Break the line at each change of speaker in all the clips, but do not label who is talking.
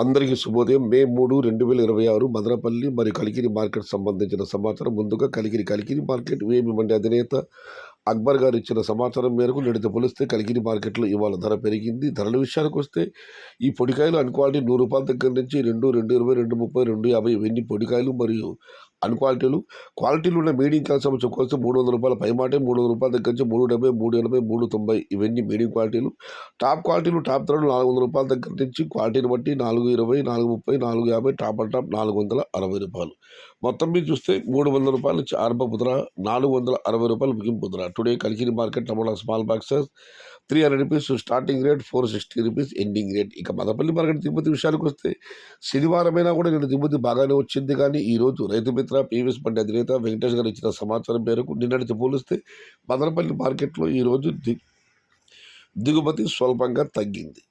అందరికీ శుభోదయం. మే 3, 2026 మదనపల్లి మరియు కలికిరి మార్కెట్ సంబంధించిన సమాచారం. ముందుగా కలికిరి మార్కెట్ ఏమి మండి అధినేత అక్బర్ గారు ఇచ్చిన సమాచారం మేరకు నేటితో పోలిస్తే కలికిరి మార్కెట్లో ఇవాళ ధర పెరిగింది. ధరల విషయానికి వస్తే ఈ పొడికాయలు అన్క్వాలిటీ రూ. 100 దగ్గర నుంచి 220, 230, 250 ఇవన్నీ పొడికాయలు మరియు అన్క్వాలిటీలు. క్వాలిటీలు ఉన్న మీడియం క్యాల్సియం చెప్పుకొస్తే రూ. 300 పైమాటే, రూ. 300 దగ్గర నుంచి 370, 380, 390 ఇవన్నీ మీడియం క్వాలిటీలు. టాప్ క్వాలిటీలు టాప్ ధరలు రూ. 400 దగ్గర నుంచి క్వాలిటీని బట్టి 420, 430, 450 టాప్ అండ్ టాప్ రూ. 460. మొత్తం మీద చూస్తే రూ. 300 నుంచి ఆరంభపు ధర, రూ. 460 ముగింపు ధర. టుడే కలికిరి మార్కెట్ టమాటా small boxes ₹300 starting rate, ₹460 ending rate. ఇక మదనపల్లి మార్కెట్ దిగుమతి విషయానికి వస్తే శనివారమైనా కూడా నేను దిగుమతి బాగానే వచ్చింది. కానీ ఈరోజు రైతు మిత్ర పీవీఎస్ మండి అధినేత వెంకటేష్ గారు ఇచ్చిన సమాచారం మేరకు నిన్నటితో పోలిస్తే మదనపల్లి మార్కెట్లో ఈరోజు దిగుమతి స్వల్పంగా తగ్గింది.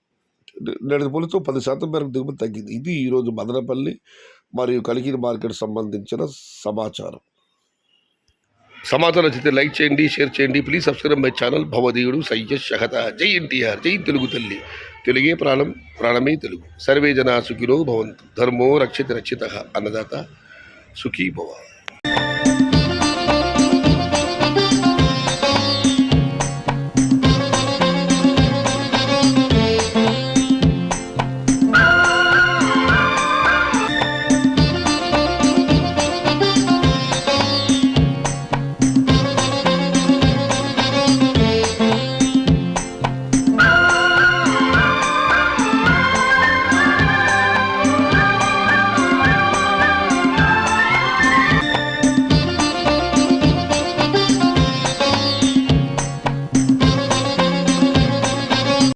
నేటి పోలిస్తే 10% మేరకు దిగుమతి తగ్గింది. ఇది ఈరోజు మదనపల్లి మరియు కలికిరి మార్కెట్ సంబంధించిన సమాచారం. సమాచారం నచ్చితే లైక్ చేయండి, షేర్ చేయండి. Please subscribe my channel. భవదీయుడు సయ్యద్ షహత. జై ఎన్టీఆర్, జై తెలుగు తల్లి. తెలుగే ప్రాణం, ప్రాణమే తెలుగు. సర్వే జనా సుఖినో భవంతు. ధర్మో రక్షిత రక్షిత. అన్నదాత సుఖీ భవ.